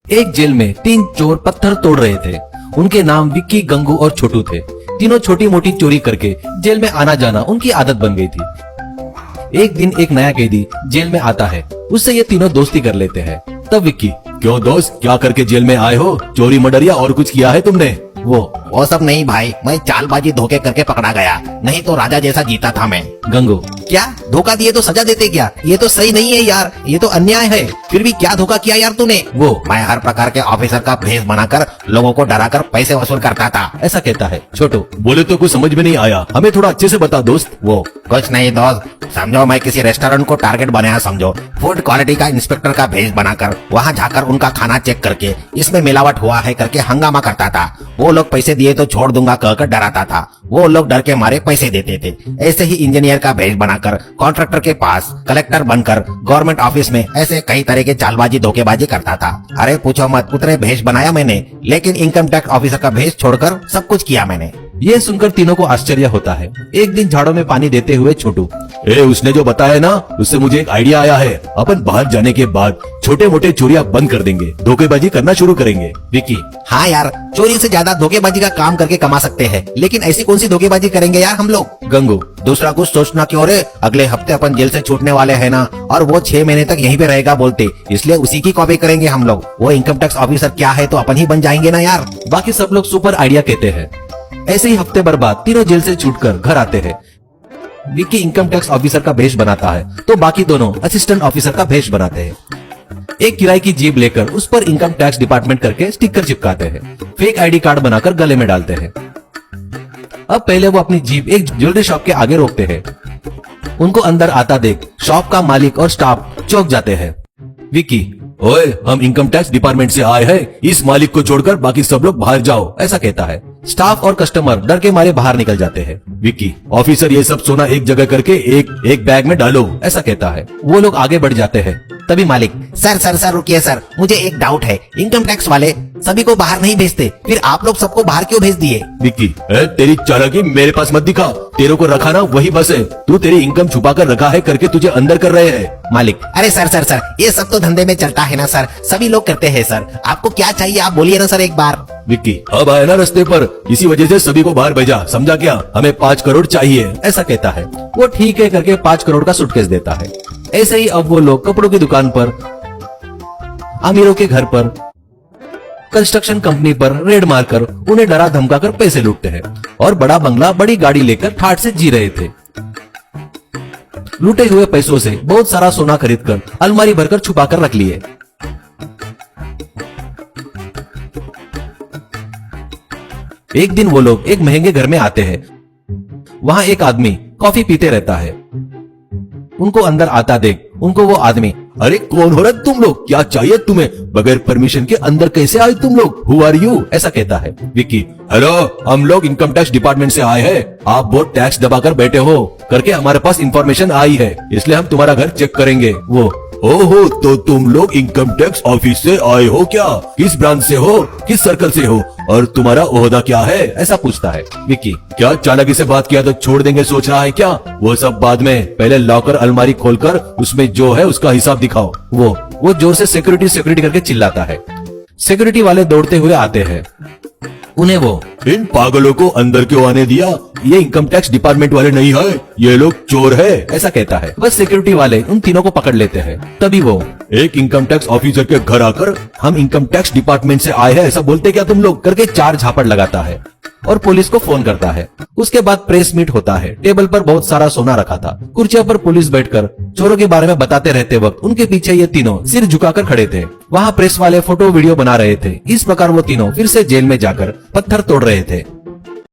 एक जेल में 3 चोर पत्थर तोड़ रहे थे। उनके नाम विक्की, गंगू और छोटू थे। तीनों छोटी मोटी चोरी करके जेल में आना जाना उनकी आदत बन गई थी। एक दिन एक नया कैदी जेल में आता है, उससे ये तीनों दोस्ती कर लेते हैं। तब विक्की, क्यों दोस्त, क्या करके जेल में आए हो? चोरी मर्डर या और कुछ किया है तुमने? वो सब नहीं भाई, मैं चालबाजी धोखे करके पकड़ा गया, नहीं तो राजा जैसा जीता था मैं। गंगू, क्या धोखा दिए तो सजा देते क्या? ये तो सही नहीं है यार, ये तो अन्याय है। फिर भी क्या धोखा किया यार तूने? मैं हर प्रकार के ऑफिसर का भेष बनाकर लोगों को डराकर पैसे वसूल करता था। ऐसा कहता है छोटू। बोले तो कुछ समझ में नहीं आया, हमें थोड़ा अच्छे से बता दोस्त। कुछ नहीं दोस्त, समझो मैं किसी रेस्टोरेंट को टारगेट बनाया, समझो फूड क्वालिटी का इंस्पेक्टर का भेष बनाकर वहाँ जाकर उनका खाना चेक करके इसमें मिलावट हुआ है करके हंगामा करता था। वो लोग पैसे दिए तो छोड़ दूंगा कहकर डराता था। वो लोग डर के मारे पैसे देते थे। ऐसे ही इंजीनियर का भेष बनाकर कॉन्ट्रैक्टर के पास कलेक्टर बनकर गवर्नमेंट ऑफिस में ऐसे कई तरह के चालबाजी धोखेबाजी करता था। अरे पूछो मत, उतने भेष बनाया मैंने, लेकिन इनकम टैक्स ऑफिसर का भेष छोड़कर सब कुछ किया मैंने। ये सुनकर तीनों को आश्चर्य होता है। एक दिन झाड़ों में पानी देते हुए छोटू, उसने जो बताया ना, उससे मुझे एक आइडिया आया है। अपन बाहर जाने के बाद छोटे मोटे चोरियां बंद कर देंगे, धोखेबाजी करना शुरू करेंगे। विक्की, हाँ यार, चोरी से ज्यादा धोखेबाजी का काम करके कमा सकते हैं, लेकिन ऐसी कौन सी धोखेबाजी करेंगे यार हम लोग? गंगू, दूसरा कुछ सोचना क्यों रे? अगले हफ्ते अपन जेल से छूटने वाले हैं ना, और वो 6 महीने तक यहीं पे रहेगा बोलते, इसलिए उसी की कॉपी करेंगे हम लोग। वो इनकम टैक्स ऑफिसर क्या है तो अपन ही बन जाएंगे ना यार। बाकी सब लोग सुपर आइडिया कहते हैं। ऐसे ही हफ्ते भर बाद तीनों जेल से छूटकर घर आते हैं। विक्की इनकम टैक्स ऑफिसर का भेष बनाता है तो बाकी दोनों असिस्टेंट ऑफिसर का भेष बनाते हैं। एक किराए की जीप लेकर उस पर इनकम टैक्स डिपार्टमेंट करके स्टिकर चिपकाते हैं। फेक आईडी कार्ड बनाकर गले में डालते हैं। अब पहले वो अपनी जीप एक ज्वेलरी शॉप के आगे रोकते हैं। उनको अंदर आता देख शॉप का मालिक और स्टाफ चौंक जाते हैं। विक्की, ओए, हम इनकम टैक्स डिपार्टमेंट से आए हैं, इस मालिक को छोड़कर बाकी सब लोग बाहर जाओ, ऐसा कहता है। स्टाफ और कस्टमर डर के मारे बाहर निकल जाते हैं। विक्की, ऑफिसर ये सब सोना एक जगह करके एक बैग में डालो, ऐसा कहता है। वो लोग आगे बढ़ जाते हैं। तभी मालिक, सर रुकिए सर, मुझे एक डाउट है। इनकम टैक्स वाले सभी को बाहर नहीं भेजते, फिर आप लोग सबको बाहर क्यों भेज दिए? विक्की, तेरी चालाकी मेरे पास मत दिखा, तेरे को रखा ना वही बस है, तू तेरी इनकम छुपा कर रखा है करके तुझे अंदर कर रहे हैं। मालिक, अरे सर, ये सब तो धंधे में चलता है ना सर, सभी लोग करते हैं सर, आपको क्या चाहिए आप बोलिए ना सर एक बार। विक्की, अब आए ना रास्ते पर, इसी वजह से सभी को बाहर भेजा, समझा क्या? हमें 5 करोड़ चाहिए, ऐसा कहता है। वो ठीक है करके 5 करोड़ का सूटकेस देता है। ऐसे ही अब वो लोग कपड़ों की दुकान पर, अमीरों के घर पर, कंस्ट्रक्शन कंपनी पर रेड मारकर उन्हें डरा धमका कर पैसे लूटते हैं और बड़ा बंगला, बड़ी गाड़ी लेकर ठाठ से जी रहे थे। लूटे हुए पैसों से बहुत सारा सोना खरीदकर अलमारी भरकर छुपा कर रख लिए। एक दिन वो लोग एक महंगे घर में आते हैं। वहां एक आदमी कॉफी पीते रहता है। उनको अंदर आता देख उनको वो आदमी, अरे कौन हो रहा तुम लोग, क्या चाहिए तुम्हें? बगैर परमिशन के अंदर कैसे आए तुम लोग? Who are you? ऐसा कहता है। विक्की, हेलो, हम लोग इनकम टैक्स डिपार्टमेंट से आए हैं, आप बहुत टैक्स दबाकर बैठे हो करके हमारे पास इंफॉर्मेशन आई है, इसलिए हम तुम्हारा घर चेक करेंगे। ओहो, तो तुम लोग इनकम टैक्स ऑफिस से आए हो क्या? किस ब्रांच से हो, किस सर्कल से हो, और तुम्हारा ओहदा क्या है? ऐसा पूछता है। विक्की, क्या चालाकी से बात किया तो छोड़ देंगे सोच रहा है क्या? वो सब बाद में, पहले लॉकर अलमारी खोलकर उसमें जो है उसका हिसाब दिखाओ। वो जोर से सिक्योरिटी करके चिल्लाता है। सिक्योरिटी वाले दौड़ते हुए आते हैं। उन्हें इन पागलों को अंदर क्यों आने दिया? ये इनकम टैक्स डिपार्टमेंट वाले नहीं है, ये लोग चोर है, ऐसा कहता है। बस सिक्योरिटी वाले उन तीनों को पकड़ लेते हैं। तभी एक इनकम टैक्स ऑफिसर के घर आकर हम इनकम टैक्स डिपार्टमेंट से आए हैं ऐसा बोलते क्या तुम लोग करके 4 झापड़ लगाता है और पुलिस को फोन करता है। उसके बाद प्रेस मीट होता है। टेबल पर बहुत सारा सोना रखा था। कुर्सियों पर पुलिस बैठकर चोरों के बारे में बताते रहते वक्त उनके पीछे ये तीनों सिर झुकाकर खड़े थे। वहाँ प्रेस वाले फोटो वीडियो बना रहे थे। इस प्रकार वो तीनों फिर से जेल में जाकर पत्थर तोड़ रहे थे।